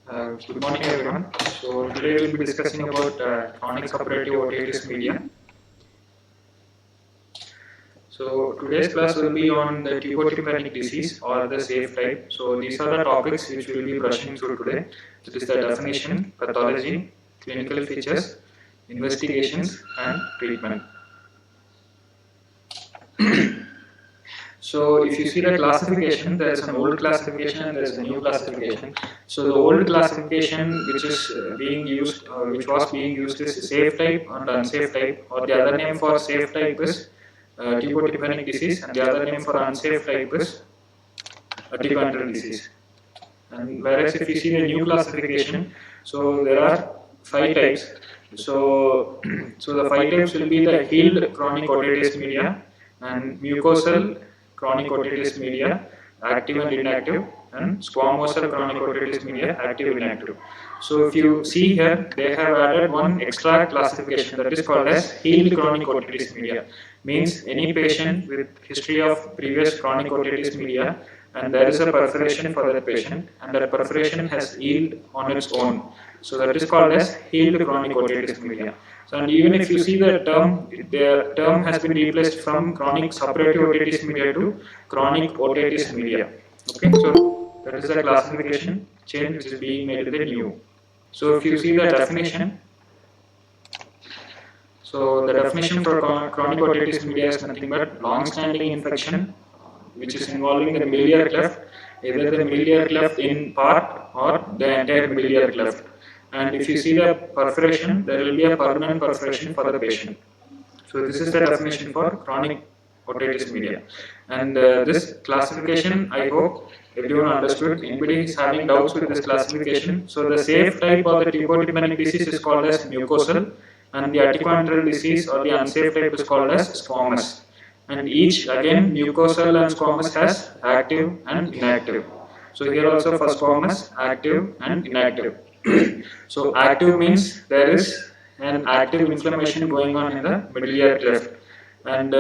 Good morning everyone. So today we will be discussing about chronic suppurative otitis media. So today's class will be on the tuberculopanic disease or the safe type. So these are the topics which we will be brushing through today. It is the definition, pathology, clinical features, investigations and treatment. So if you see the classification, there is an old classification and there is a new classification. So the old classification which is being used, which was being used is safe type and unsafe type, or the other name for safe type is tuberculopanic disease and the other name for unsafe type is tick-borne disease. And whereas if you see the new classification, so there are 5 types. So the 5 types will be the healed chronic otitis media and mucosal chronic otitis media, active and inactive, and squamosal chronic otitis media, active and inactive. So if you see here, they have added one extra classification that is called as healed chronic otitis media. Means any patient with history of previous chronic otitis media and there is a perforation for that patient and that perforation has healed on its own. So that is called as healed chronic otitis media. So and even if you see the term has been replaced from chronic suppurative otitis media to chronic otitis media. Okay, so that is a classification change which is being made in the new. So if you see the definition, so the definition for chronic otitis media is nothing but long-standing infection which is involving the miliary cleft, either the miliary cleft in part or the entire miliary cleft. And if you see the perforation, there will be a permanent perforation for the patient. So this is the definition for chronic otitis media. And this classification, I hope everyone understood. Anybody is having doubts with this classification? So the safe type of the tuberculopanic disease is called as mucosal, and the aticoantral disease or the unsafe type is called as squamous. And each again mucosal and squamous has active and inactive. So here also for squamous, active and inactive. So active means there is an active inflammation going on in the miliary cleft, and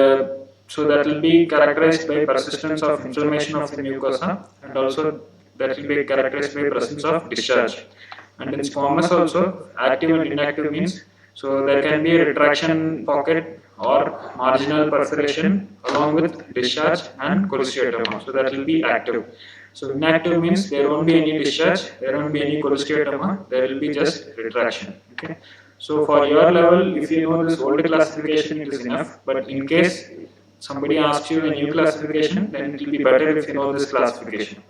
so that will be characterized by persistence of inflammation of the mucosa, and also that will be characterized by presence of discharge. And in squamous also, active and inactive means, so there can be a retraction pocket or marginal perforation along with discharge and cholesteatoma. So that will be active. So inactive means there won't be any discharge, there won't be any cholesteatoma, there will be just retraction. Okay. So for your level, if you know this old classification, it is enough. But in case somebody asks you a new classification, then it will be better if you know this classification.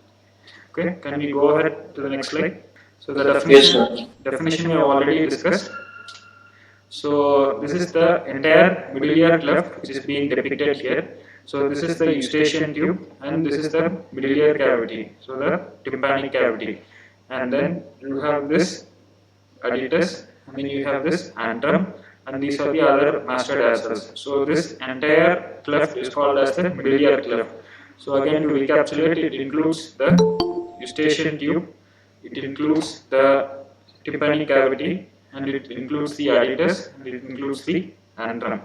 Okay. Can we go ahead to the next slide? So the definition we have already discussed. So this is the entire miliary cleft which is being depicted here. So this is the eustachian tube and this is the miliary cavity, so the tympanic cavity. And then you have this Otitis, and then you have this antrum, and these are the other mastoids. So this entire cleft is called as the miliary cleft. So again, to recapitulate, it includes the eustachian tube, it includes the tympanic cavity, and it includes the Otitis, and it includes the antrum.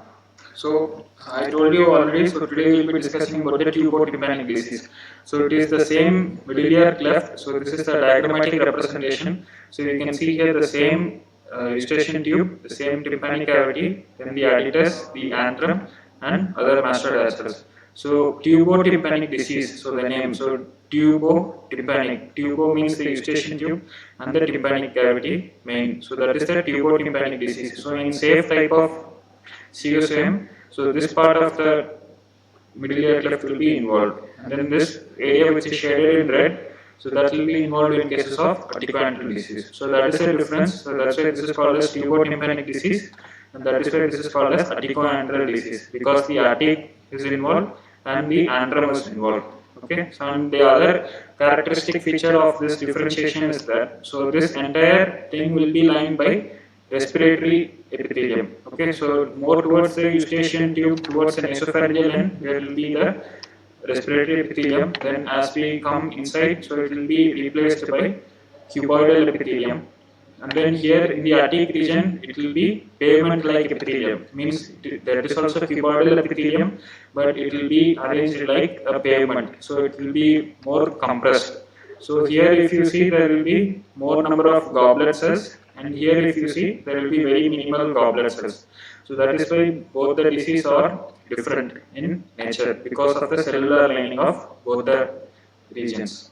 So I told you already, so today we will be discussing about the tuberculopanic disease. So it is the same miliary cleft. So this is the diagrammatic representation. So you can see here the same eustachian tube, the same tympanic cavity, then the Otitis, the antrum, and other mastoids. So tuberculopanic disease, so the name, so tuberculopanic, tubo means the eustachian tube and the tympanic cavity main. So that is the tuberculopanic disease. So in safe type of CSM, so this part of the miliary cleft will be involved, and then this area which is shaded in red, so that will be involved in cases of aticoantral disease. So that is the difference. So that's why this is called as tuberculopanic disease, and that is why this is called as aticoantral disease, because the atic is involved and the antrum is involved. Okay, so and the other characteristic feature of this differentiation is that, so this entire thing will be lined by respiratory epithelium. Okay, so more towards the eustachian tube, towards an esophageal end, there will be the respiratory epithelium. Then as we come inside, so it will be replaced by cuboidal epithelium. And then here in the atic region, it will be pavement-like epithelium. Means there is also cuboidal epithelium, but it will be arranged like a pavement. So it will be more compressed. So here if you see there will be more number of goblet cells, and here if you see there will be very minimal goblet cells. So that is why both the disease are different in nature because of the cellular lining of both the regions.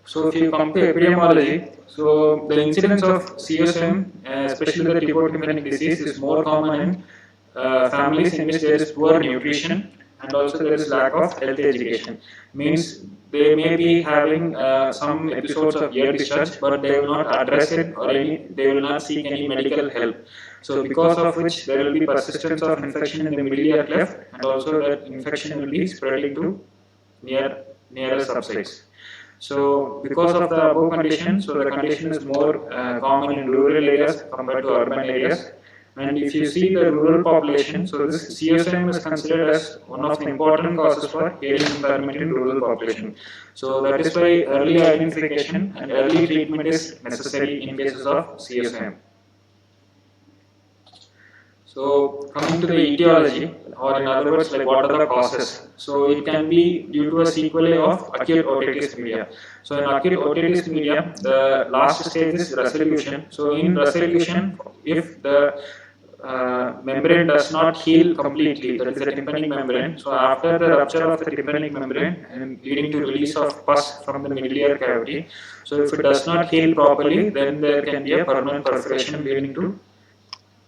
So if you come to epidemiology, so the incidence of CSM, especially the tympanic disease, is more common in families in which there is poor nutrition and also there is lack of health education. Means they may be having some episodes of ear discharge, but they will not address it or they will not seek any medical help. So because of which there will be persistence of infection in the middle ear cleft, and also that infection will be spreading to nearer subsites. So because of the above condition, so the condition is more common in rural areas compared to urban areas. And if you see the rural population, so this CSM is considered as one of the important causes for hearing impairment in rural population. So that is why early identification and early treatment is necessary in cases of CSM. So coming to the etiology, or in other words, like what are the causes? So it can be due to a sequelae of acute otitis media. So in acute otitis media, the last stage is resolution. So in resolution, if the membrane does not heal completely, that is the tympanic membrane. So after the rupture of the tympanic membrane and leading to release of pus from the middle ear cavity, so if it does not heal properly, then there can be a permanent perforation leading to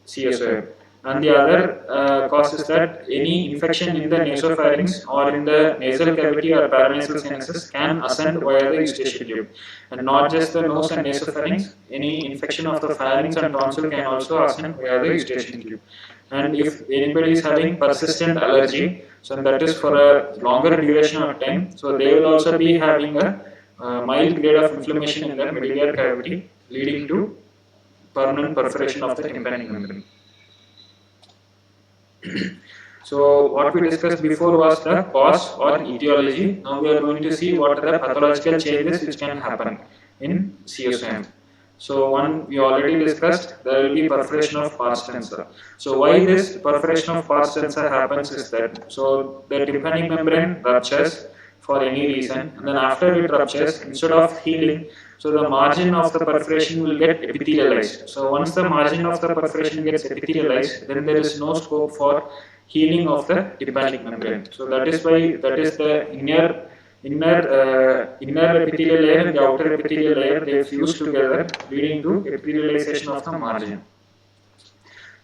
CSOM. And the other cause is that any infection in the nasopharynx or in the nasal cavity or paranasal sinuses can ascend via the eustachian tube. And not just the nose and nasopharynx, any infection of the pharynx and tonsil can also ascend via the eustachian tube. And if anybody is having persistent allergy, so that is for a longer duration of time, so they will also be having a mild grade of inflammation in the middle ear cavity, leading to permanent perforation of the tympanic membrane. So what we discussed before was the cause or etiology. Now we are going to see what are the pathological changes which can happen in CSM. So one we already discussed, there will be perforation of pars tensa. So why this perforation of pars tensa happens is that, so the tympanic membrane ruptures for any reason, and then after it ruptures, instead of healing, so the margin of the perforation will get epithelialized. So once the margin of the perforation gets epithelialized, then there is no scope for healing of the tympanic membrane. So that is why that is the inner epithelial layer and the outer epithelial layer, they fuse together, leading to epithelialization of the margin.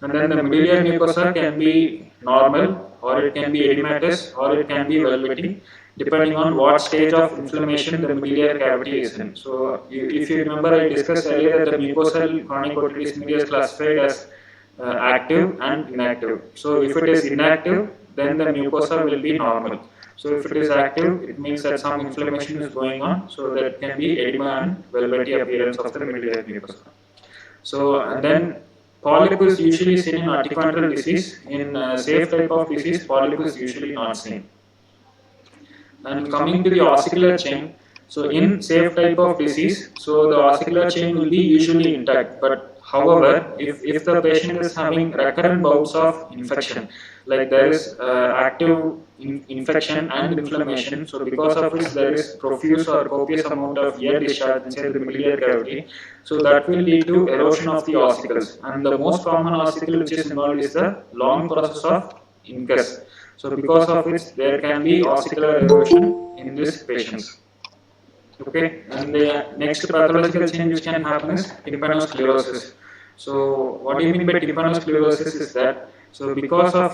And then the middle ear mucosa can be normal, or it can be edematous, or it can be velvety, depending on what stage of inflammation the middle ear cavity is in. So if you remember, I discussed earlier that the mucosal chronic otitis media is classified as active and inactive. So if it is inactive, then the mucosa will be normal. So if it is active, it means that some inflammation is going on, so that can be edema and velvety appearance of the middle ear mucosa. So and then polyp is usually seen in articular disease. In safe type of disease, polyp is usually not seen. And coming to the ossicular chain, so in safe type of disease, so the ossicular chain will be usually intact. But however, if the patient is having recurrent bouts of infection, like there is active infection and inflammation, so because of which there is profuse or copious amount of ear discharge inside the middle ear cavity, so that will lead to erosion of the ossicles. And the most common ossicle which is involved is the long process of incus. So because of which there can be ossicular erosion in these patients. Okay, and the next pathological change which can happen is tympanosclerosis. So what do you mean by tympanosclerosis is that, so because of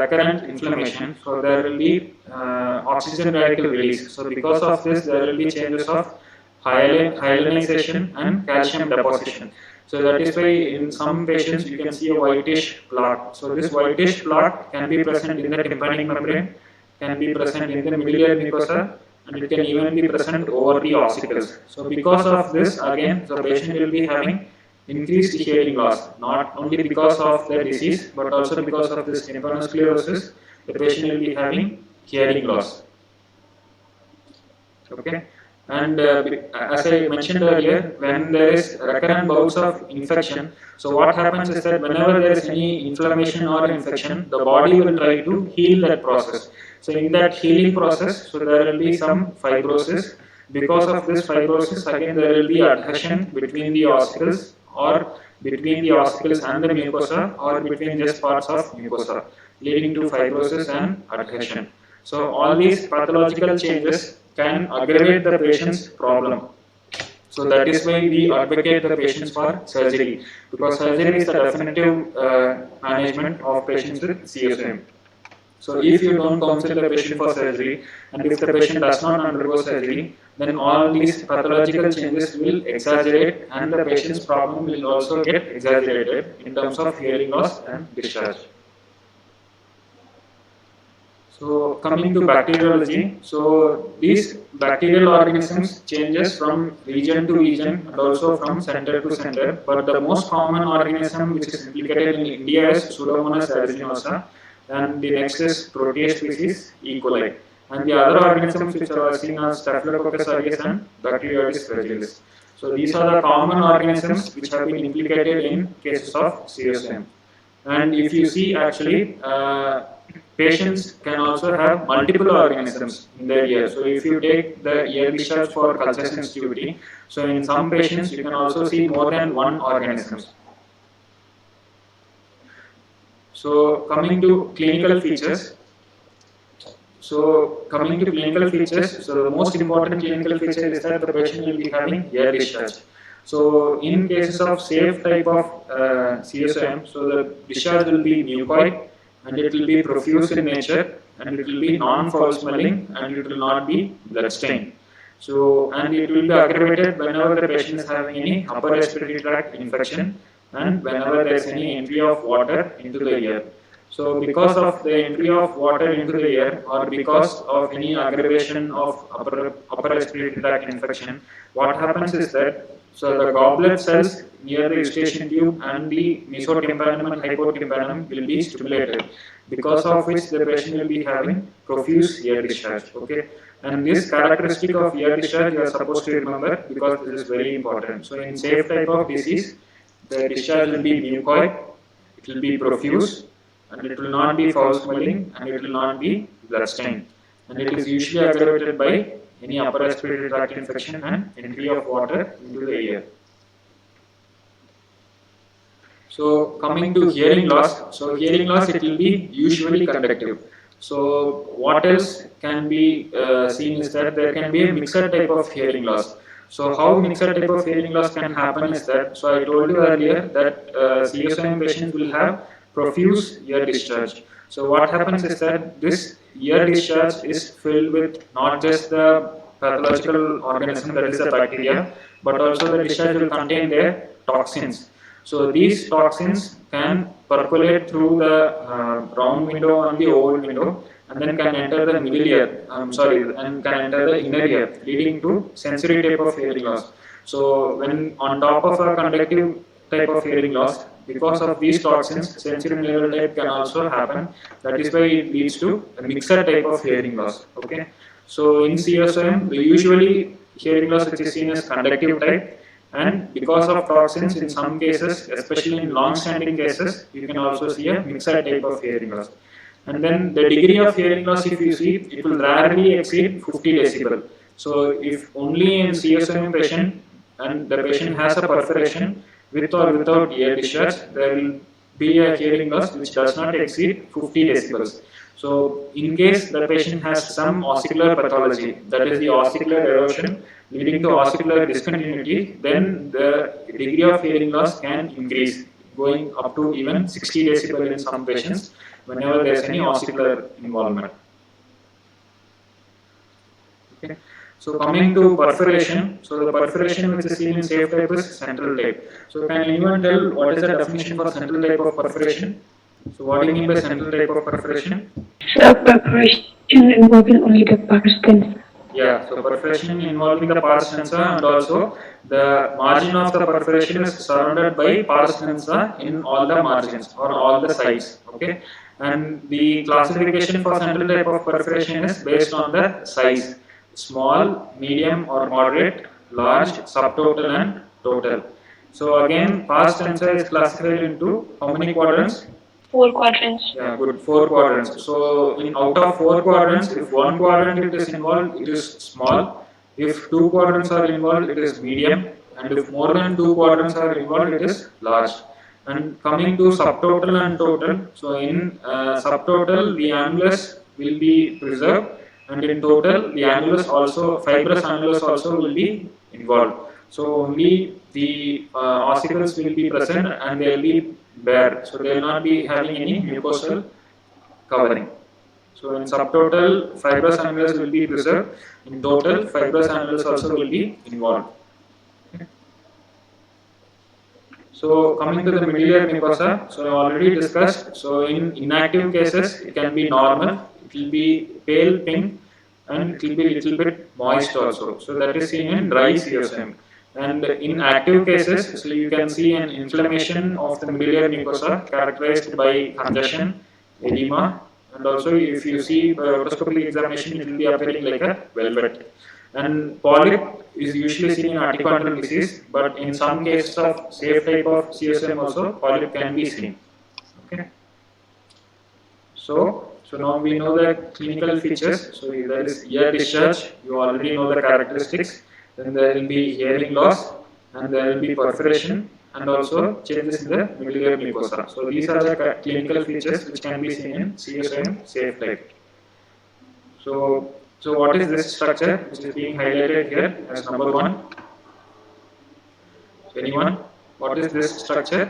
recurrent inflammation, so there will be oxygen radical release. So because of this, there will be changes of hyalinization and calcium deposition. So that is why in some patients you can see a whitish plaque. So this whitish plaque can be present in the tympanic membrane, can be present in the middle ear mucosa, and it can even be present over the ossicles. So because of this, again, the patient will be having increased hearing loss, not only because of the disease, but also because of this tympanosclerosis, the patient will be having hearing loss. Okay. And as I mentioned earlier, when there is recurrent bouts of infection, so what happens is that whenever there is any inflammation or infection, the body will try to heal that process. So in that healing process, so there will be some fibrosis. Because of this fibrosis, again there will be adhesion between the ossicles, or between the ossicles and the mucosa, or between just parts of mucosa, leading to fibrosis and adhesion. So all these pathological changes can aggravate the patient's problem. So that is why we advocate the patients for surgery, because surgery is the definitive management of patients with CSOM. So if you don't counsel the patient for surgery, and if the patient does not undergo surgery, then all these pathological changes will exaggerate, and the patient's problem will also get exaggerated in terms of hearing loss and discharge. So coming to bacteriology, so these bacterial organisms changes from region to region and also from center to center, but the most common organism which is implicated in India is Pseudomonas aeruginosa, and the next is Proteus species E. coli, and the other organisms which are seen as Staphylococcus aureus and Bacteroides fragilis. So these are the common organisms which have been implicated in cases of CSM. And if you see, actually, patients can also have multiple organisms in their ear. So if you take the ear discharge for culture sensitivity, so in some patients you can also see more than one organism. So coming to clinical features. So the most important clinical feature is that the patient will be having ear discharge. So in cases of safe type of CSOM, so the discharge will be mucoid, and it will be profuse in nature, and it will be non-foul smelling, and it will not be blood stained. So, and it will be aggravated whenever the patient is having any upper respiratory tract infection, and whenever there is any entry of water into the ear. So because of the entry of water into the ear, or because of any aggravation of upper respiratory tract infection, what happens is that, so the goblet cells near the eustachian tube and the mesotympanum and hypotympanum will be stimulated, because of which the patient will be having profuse ear discharge. Okay, and this characteristic of ear discharge you are supposed to remember, because this is very important. So in safe type of disease, the discharge will be mucoid, it will be profuse, and it will not be foul smelling, and it will not be blood stained, and it is usually aggravated by any upper respiratory tract infection and entry of water into the ear. So coming to hearing loss, so hearing loss, it will be usually conductive. So what else can be seen is that there can be a mixed type of hearing loss. So how mixed type of hearing loss can happen is that, so I told you earlier that CSOM patients will have profuse ear discharge. So what happens is that this ear discharge is filled with not just the pathological organism, that is the bacteria, but also the discharge will contain their toxins. So these toxins can percolate through the round window and the oval window, and then can enter the middle ear, and can enter the inner ear, leading to sensory type of hearing loss. So when on top of a conductive type of hearing loss, because of these toxins, sensory neural type can also happen. That is why it leads to a mixed type of hearing loss. Okay. So in CSOM, the usually hearing loss which is seen as conductive type, and because of toxins, in some cases, especially in long-standing cases, you can also see a mixed type of hearing loss. And then the degree of hearing loss, if you see, it will rarely exceed 50 decibel. So if only in CSOM patient, and the patient has a perforation with or without ear discharge, there will be a hearing loss which does not exceed 50 decibels. So in case the patient has some ossicular pathology, that is the ossicular erosion leading to ossicular discontinuity, then the degree of hearing loss can increase, going up to even 60 decibel in some patients whenever there is any ossicular involvement. Okay. So coming to perforation, so the perforation which is seen in safe type is central type. So can anyone tell what is the definition for central type of perforation? So what do you mean by central type of perforation? So perforation involving only the pars densa. Yeah, so perforation involving the pars densa, and also the margin of the perforation is surrounded by pars densa in all the margins or all the sides. Okay, and the classification for central type of perforation is based on the size. small, medium or moderate, large, subtotal and total. So again, past tensor is classified into how many quadrants? 4 quadrants. Yeah, good. 4 quadrants. So in out of 4 quadrants, if one quadrant it is involved, it is small. If 2 quadrants are involved, it is medium. And if more than 2 quadrants are involved, it is large. And coming to subtotal and total, so in subtotal, the annulus will be preserved, and in total, the annulus also, fibrous annulus also will be involved. So only the ossicles will be present and they will be bare. So they will not be having any mucosal covering. So in subtotal, fibrous annulus will be preserved. In total, fibrous annulus also will be involved. Okay. So coming to the medullary mucosa, so I already discussed. So in inactive cases, it can be normal. It will be pale pink and it will be little bit moist also. So that is seen in dry CSM. And in active cases, so you can see an inflammation of the medullary mucosa characterized by congestion, edema, and also if you see by otoscopic examination, it will be appearing like a velvet. And polyp is usually seen in articular disease, but in some cases of safe type of CSM also, polyp can be seen. Okay. So now we know the clinical features. So that is ear discharge. You already know the characteristics. Then there will be hearing loss, and there will be perforation, and also changes in the medullary mucosa. So these are the clinical features which can be seen in CSM safe type. So what is this structure which is being highlighted here as number 1? Anyone? What is this structure?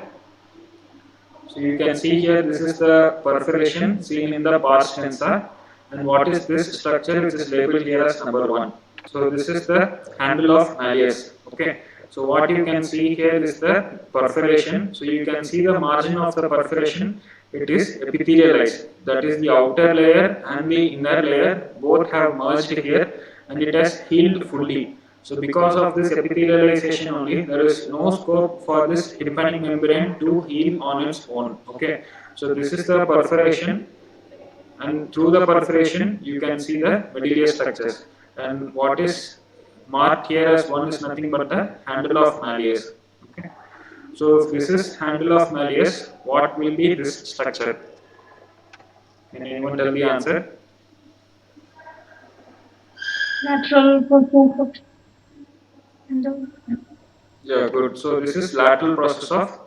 So you can see here, this is the perforation seen in the pars tensa, and what is this structure which is labeled here as number 1? So this is the handle of Malleus. Okay. So what you can see here is the perforation. So you can see the margin of the perforation. It is epithelialized. That is the outer layer and the inner layer both have merged here, and it has healed fully. So because of this epithelialization only, there is no scope for this tympanic membrane to heal on its own. Okay. So this is the perforation, and through the perforation you can see the medullary structures. And what is marked here as 1 is nothing but the handle of Malleus. Okay. So if this is handle of Malleus, what will be this structure? Can anyone tell the answer? Lateral process of handle. Yeah, good. So this is lateral process of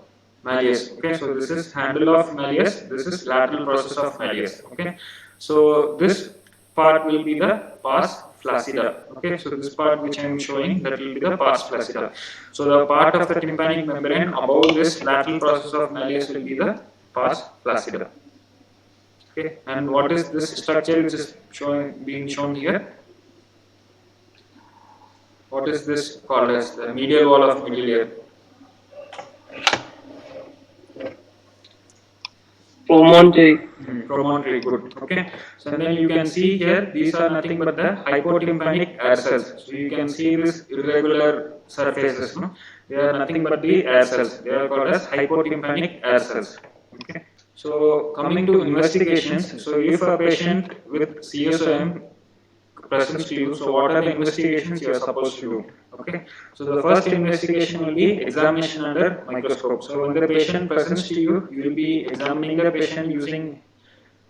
Malleus. Okay, so this is handle of Malleus. This is lateral process of Malleus. Okay, so this part will be the pars flaccida. Okay, so this part which I am showing, that will be the pars flaccida. So the part of the tympanic membrane above this lateral process of Malleus will be the pars flaccida. Okay, and what is this structure which is being shown here? What is this called as? The medial wall of medullary. Promontory. Promontory, good. Okay. So then you can see here, these are nothing but the hypotympanic air cells. So you can see these irregular surfaces. No? They are nothing but the air cells. They are called as hypotympanic air cells. Okay. So coming to investigations. So if a patient with CSOM presents to you, so what are the investigations you are supposed to do? Okay, so the first investigation will be examination under microscope. So when the patient presents to you, you will be examining the patient using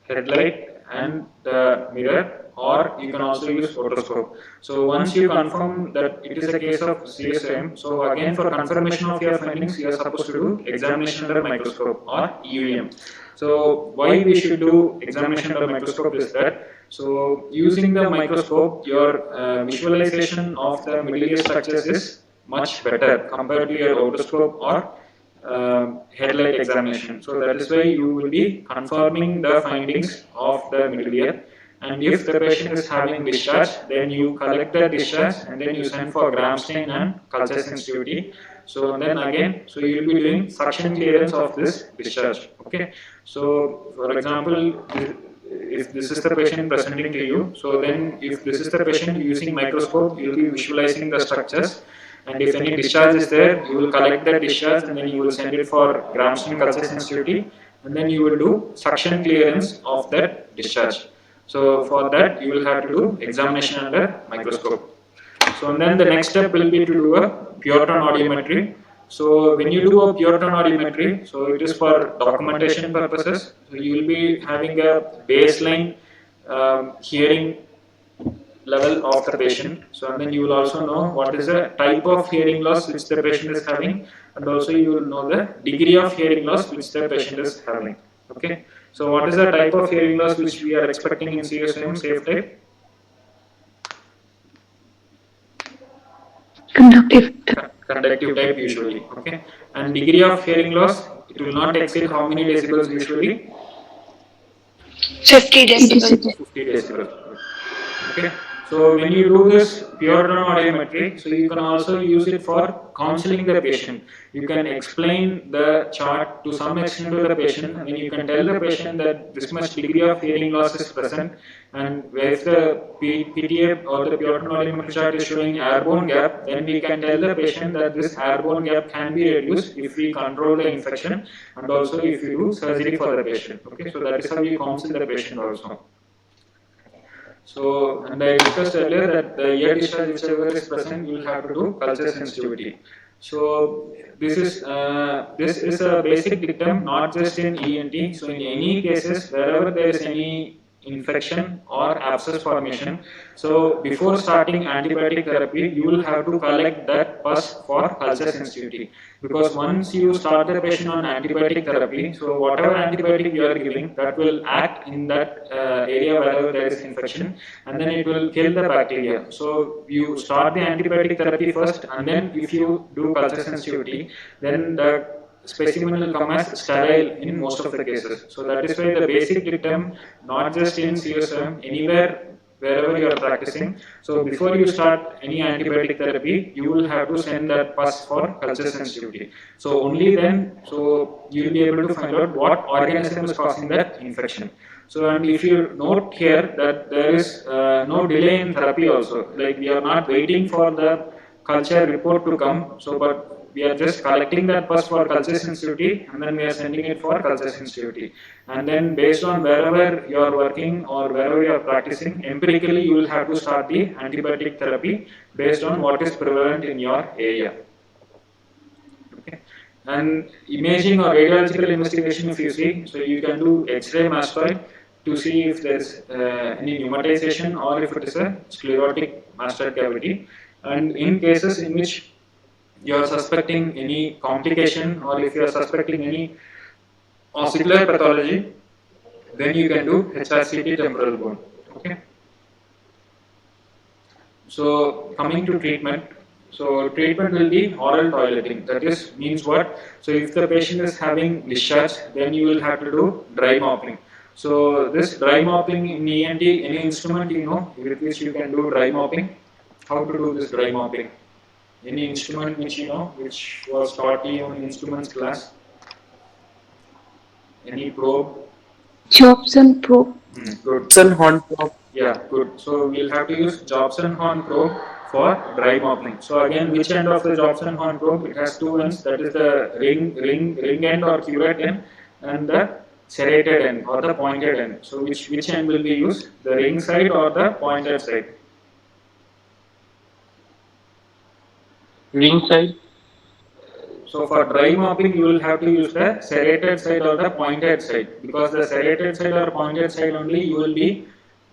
headlight and the mirror, or you can also use otoscope. So once you confirm that it is a case of CSM, so again for confirmation of your findings, you are supposed to do examination under microscope or EUM. So why we should do examination under microscope is that, so using the microscope, your visualization of the medullary structures is much better compared to your otoscope or headlight examination. So that is why you will be confirming the findings of the medullary. And if the patient is having discharge, then you collect the discharge and then you send for gram stain and culture sensitivity. So then again, so you will be doing suction clearance of this discharge. Okay. So for example, if this is the patient presenting to you, so then if this is the patient using microscope, you will be visualizing the structures, and if any discharge is there, you will collect that discharge and then you will send it for gram stain culture sensitivity, and then you will do suction clearance of that discharge. So for that you will have to do examination under microscope. So and then the next step will be to do a pure tone audiometry. So when you do a pure tone audiometry, so it is for documentation purposes. So you will be having a baseline hearing level of the patient. So and then you will also know what is the type of hearing loss which the patient is having, and also you will know the degree of hearing loss which the patient is having. Okay. So what is the type of hearing loss which we are expecting in CSM safe type? Conductive type usually. Okay. And degree of hearing loss, it will not exceed how many decibels usually? 50 decibels. 50 decibels. Okay. So when you do this pure tone audiometry, so you can also use it for counseling the patient. You can explain the chart to some extent to the patient, and then you can tell the patient that this much degree of hearing loss is present, and if the PTA or the pure tone audiometry chart is showing airborne gap, then we can tell the patient that this airborne gap can be reduced if we control the infection, and also if you do surgery for the patient. Okay, so that is how you counsel the patient also. So, and I discussed earlier that the ear discharge whichever is present, you will have to do culture sensitivity. So, this is a basic dictum, not just in ENT. So, in any cases, wherever there is any infection or abscess formation, so before starting antibiotic therapy, you will have to collect that pus for culture sensitivity. Because once you start the patient on antibiotic therapy, so whatever antibiotic you are giving, that will act in that area wherever there is infection, and then it will kill the bacteria. So you start the antibiotic therapy first, and then if you do culture sensitivity, then the specimen will come as sterile in most of the cases. So that is why the basic dictum, not just in CSM, anywhere wherever you are practicing. So before you start any antibiotic therapy, you will have to send that pus for culture sensitivity. So only then, so you will be able to find out what organism is causing that infection. So and if you note here that there is no delay in therapy also, like we are not waiting for the culture report to come. So but we are just collecting that pus for culture sensitivity, and then we are sending it for culture sensitivity. And then based on wherever you are working or wherever you are practicing, empirically you will have to start the antibiotic therapy based on what is prevalent in your area. Okay. And imaging or radiological investigation, if you see, so you can do X-ray mastoid to see if there is any pneumatization or if it is a sclerotic mastoid cavity. And in cases in which you are suspecting any complication or if you are suspecting any ossicular pathology, then you can do HRCT temporal bone. Okay. So coming to treatment, so treatment will be oral toileting. That is means what? So if the patient is having discharge, then you will have to do dry mopping. So this dry mopping in ENT, any instrument you know with which you can do dry mopping? How to do this dry mopping? Any instrument which you know, which was taught to you in instruments class? Any probe? Jobson probe. Good. Jobson horn probe. Yeah, good. So we'll have to use Jobson horn probe for dry mopping. So again, which end of the Jobson horn probe? It has two ends. That is the ring end or cuvette end, and the serrated end or the pointed end. So which end will be used? The ring side or the pointed side? Ring side. So for dry mopping, you will have to use the serrated side or the pointed side, because the serrated side or pointed side only you will be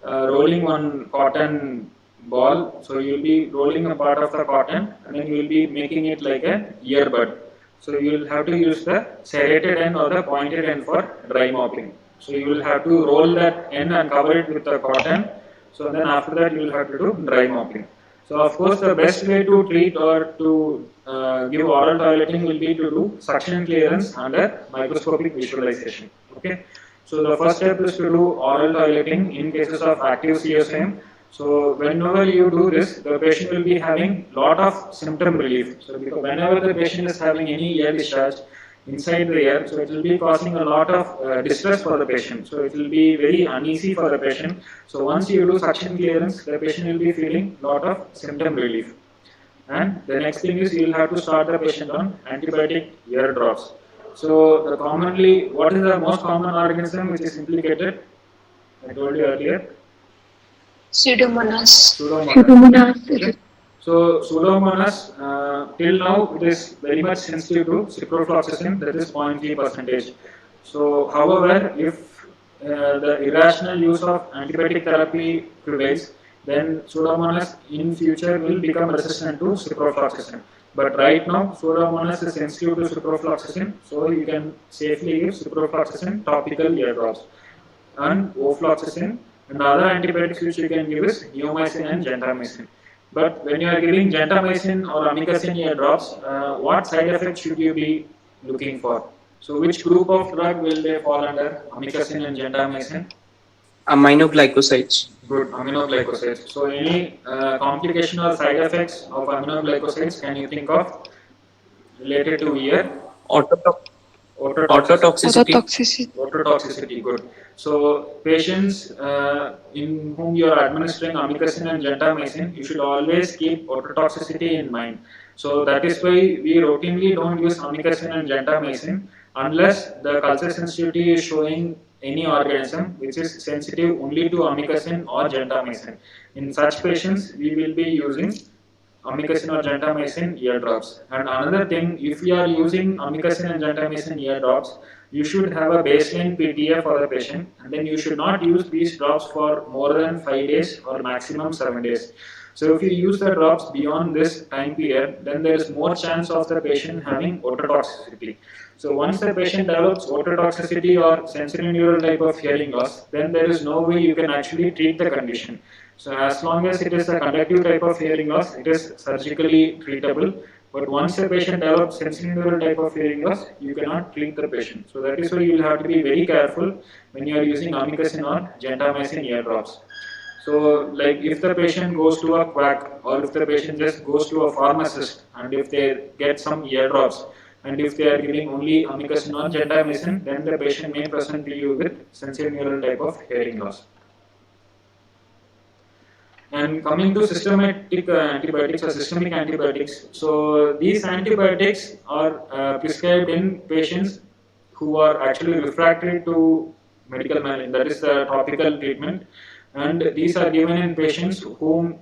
rolling one cotton ball. So you will be rolling a part of the cotton and then you will be making it like a earbud. So you will have to use the serrated end or the pointed end for dry mopping. So you will have to roll that end and cover it with the cotton. So then after that you will have to do dry mopping. So of course the best way to treat or to give oral toileting will be to do suction clearance under microscopic visualization. Okay. So the first step is to do oral toileting in cases of active CSM. So whenever you do this, the patient will be having lot of symptom relief. So because whenever the patient is having any ear discharge inside the ear, so it will be causing a lot of distress for the patient. So it will be very uneasy for the patient. So once you do suction clearance, the patient will be feeling lot of symptom relief. And the next thing is you will have to start the patient on antibiotic ear drops. So the commonly, what is the most common organism which is implicated? I told you earlier. Pseudomonas. Pseudomonas. Okay. So Pseudomonas till now it is very much sensitive to ciprofloxacin, that is 0.3%. So however, if the irrational use of antibiotic therapy prevails, then Pseudomonas in future will become resistant to ciprofloxacin. But right now, Pseudomonas is sensitive to ciprofloxacin, so you can safely give ciprofloxacin topical ear drops. And ofloxacin, and the other antibiotics which you can give is neomycin and gentamicin. But when you are giving gentamicin or amikacin ear drops, what side effects should you be looking for? So which group of drug will they fall under, amikacin and gentamicin? Aminoglycosides. Good, aminoglycosides. So any complication or side effects of aminoglycosides can you think of related to ear? Ototoxicity. Ototoxicity, good. So patients in whom you are administering amikacin and gentamicin, you should always keep ototoxicity in mind. So that is why we routinely don't use amikacin and gentamicin unless the culture sensitivity is showing any organism which is sensitive only to amikacin or gentamicin. In such patients, we will be using amikacin or gentamicin ear drops. And another thing, if you are using amikacin and gentamicin ear drops, you should have a baseline PTA for the patient, and then you should not use these drops for more than 5 days or maximum 7 days. So if you use the drops beyond this time period, then there is more chance of the patient having ototoxicity. So once the patient develops ototoxicity or sensory neural type of hearing loss, then there is no way you can actually treat the condition. So as long as it is a conductive type of hearing loss, it is surgically treatable. But once a patient develops sensory neural type of hearing loss, you cannot treat the patient. So that is why you will have to be very careful when you are using amikacin or gentamicin ear drops. So like if the patient goes to a quack or if the patient just goes to a pharmacist and if they get some ear drops and if they are giving only amikacin or gentamicin, then the patient may present to you with sensory neural type of hearing loss. And coming to systematic antibiotics or systemic antibiotics, so these antibiotics are prescribed in patients who are actually refractory to medical management, that is the topical treatment, and these are given in patients whom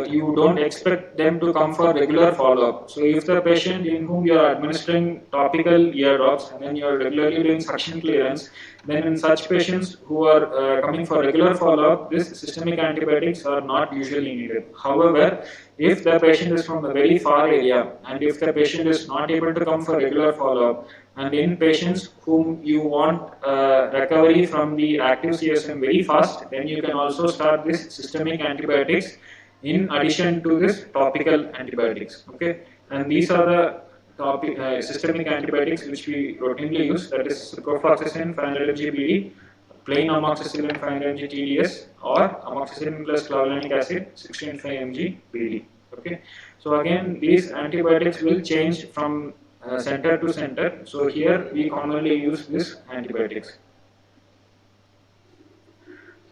you don't expect them to come for regular follow-up. So if the patient in whom you are administering topical ear drops and then you are regularly doing suction clearance, then in such patients who are coming for regular follow-up, these systemic antibiotics are not usually needed. However, if the patient is from a very far area and if the patient is not able to come for regular follow-up, and in patients whom you want recovery from the active CSM very fast, then you can also start this systemic antibiotics in addition to this topical antibiotics. Okay, and these are the systemic antibiotics which we routinely use, that is ciprofloxacin 500 mg BD, plain amoxicillin 500 mg TDS, or amoxicillin plus clavulanic acid 16.5 mg BD. Okay, so again these antibiotics will change from center to center. So here we commonly use these antibiotics.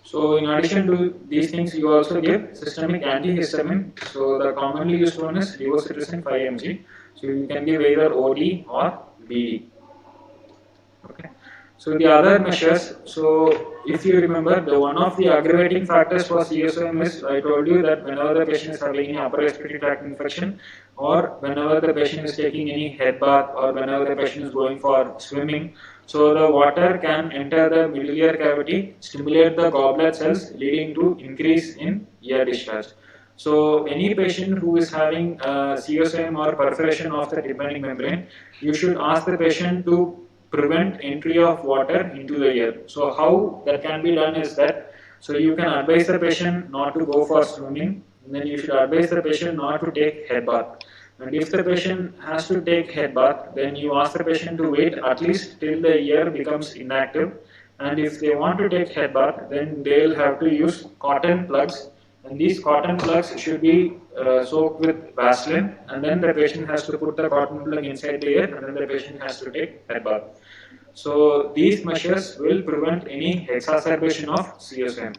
So in addition to these things, you also give systemic antihistamine. So the commonly used one is levocetirizine 5 mg. So you can give either OD or BD. Okay. So the other measures, so if you remember, the one of the aggravating factors for CSOM is, I told you that whenever the patient is having any upper respiratory tract infection, or whenever the patient is taking any head bath, or whenever the patient is going for swimming, so the water can enter the middle ear cavity, stimulate the goblet cells, leading to increase in ear discharge. So any patient who is having CSOM or perforation of the tympanic membrane, you should ask the patient to prevent entry of water into the ear. So how that can be done is that, so you can advise the patient not to go for swimming, and then you should advise the patient not to take head bath. And if the patient has to take head bath, then you ask the patient to wait at least till the ear becomes inactive. And if they want to take head bath, then they'll have to use cotton plugs. And these cotton plugs should be soaked with Vaseline, and then the patient has to put the cotton plug inside the ear, and then the patient has to take head bath. So these measures will prevent any exacerbation of CSM.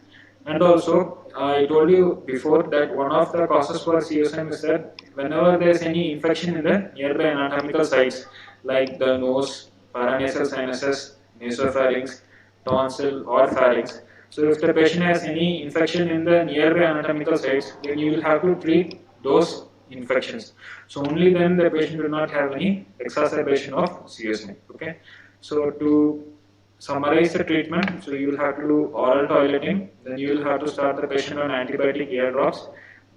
And also, I told you before that one of the causes for CSM is that whenever there is any infection in the nearby anatomical sites, like the nose, paranasal sinuses, nasopharynx, tonsil, or pharynx, So if the patient has any infection in the nearby anatomical sites, then you will have to treat those infections. So only then the patient will not have any exacerbation of CSM. Okay. So to summarize the treatment, so you will have to do oral toileting, then you will have to start the patient on antibiotic ear drops,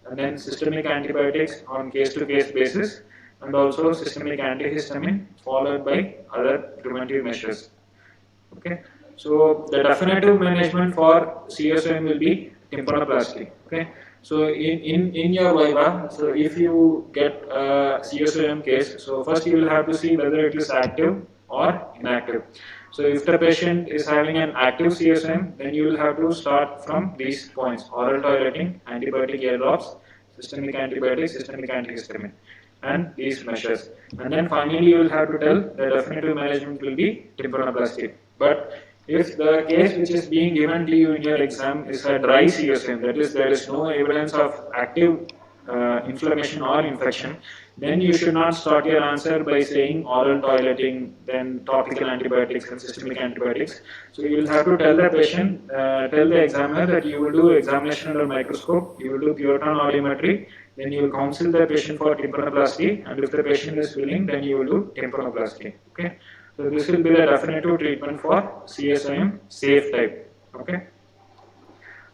and then systemic antibiotics on case-to-case basis, and also systemic antihistamine followed by other preventive measures. Okay, so the definitive management for CSOM will be tympanoplasty. Okay, so in your viva, so if you get a CSOM case, so first you will have to see whether it is active or inactive. So if the patient is having an active CSM, then you will have to start from these points: oral toileting, antibiotic ear drops, systemic antibiotics, systemic antihistamine, and these measures. And then finally you will have to tell the definitive management will be tympanoplasty. But if the case which is being given to you in your exam is a dry CSM, that is, there is no evidence of active inflammation or infection, then you should not start your answer by saying oral toileting, then topical antibiotics and systemic antibiotics. So you will have to tell the patient, tell the examiner that you will do examination under microscope, you will do pure tone audiometry, then you will counsel the patient for tympanoplasty, and if the patient is willing, then you will do tympanoplasty. Okay. So this will be the definitive treatment for CSIM safe type. Okay.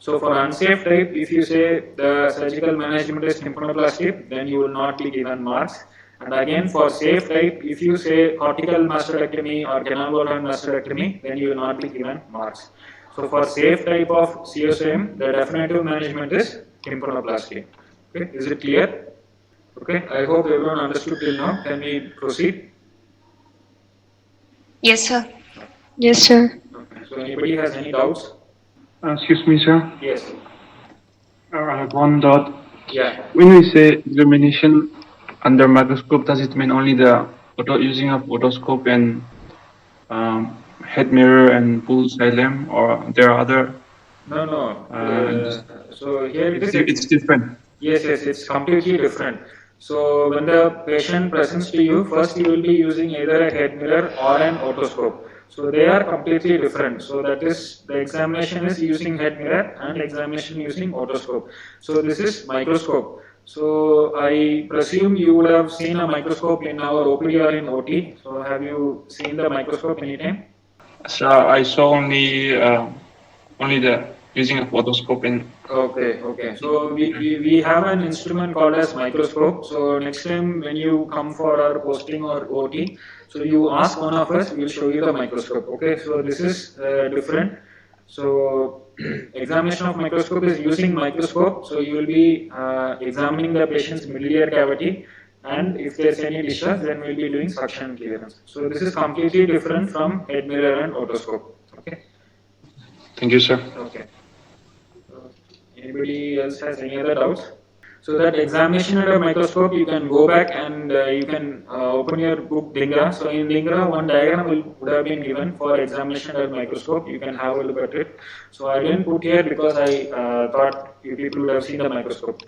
So for unsafe type, if you say the surgical management is tympanoplasty, then you will not be given marks. And again, for safe type, if you say cortical mastectomy or canal wall mastectomy, then you will not be given marks. So for safe type of CSM, the definitive management is tympanoplasty. Okay, is it clear? Okay, I hope everyone understood till now. Can we proceed? Yes, sir. Yes, sir. Okay. So anybody has any doubts? Excuse me, sir. Yes. I have one doubt. Yeah. When we say examination under microscope, does it mean only the using of otoscope and head mirror and full xylem, or there are other? No. So here it's different. Yes, it's completely different. So when the patient presents to you, first you will be using either a head mirror or an otoscope. So they are completely different. So that is, the examination is using head mirror and examination using otoscope. So this is microscope. So I presume you would have seen a microscope in our OPD or in OT. So have you seen the microscope anytime? So I saw only the using a otoscope in. Okay. So we have an instrument called as microscope. So next time when you come for our posting or OT, so you ask one of us, we'll show you the microscope. Okay, so this is different. So examination of microscope is using microscope. So you will be examining the patient's miliary cavity, and if there's any discharge, then we'll be doing suction clearance. So this is completely different from head mirror and otoscope. Okay. Thank you, sir. Okay. Anybody else has any other doubts? So that examination under microscope, you can go back and you can open your book Lingra. So in Lingra, one diagram would have been given for examination under microscope. You can have a look at it. So I didn't put here because I thought you people would have seen the microscope.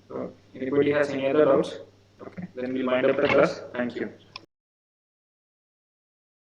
So anybody has any other doubts? Okay, then we'll wind up the class. Thank you.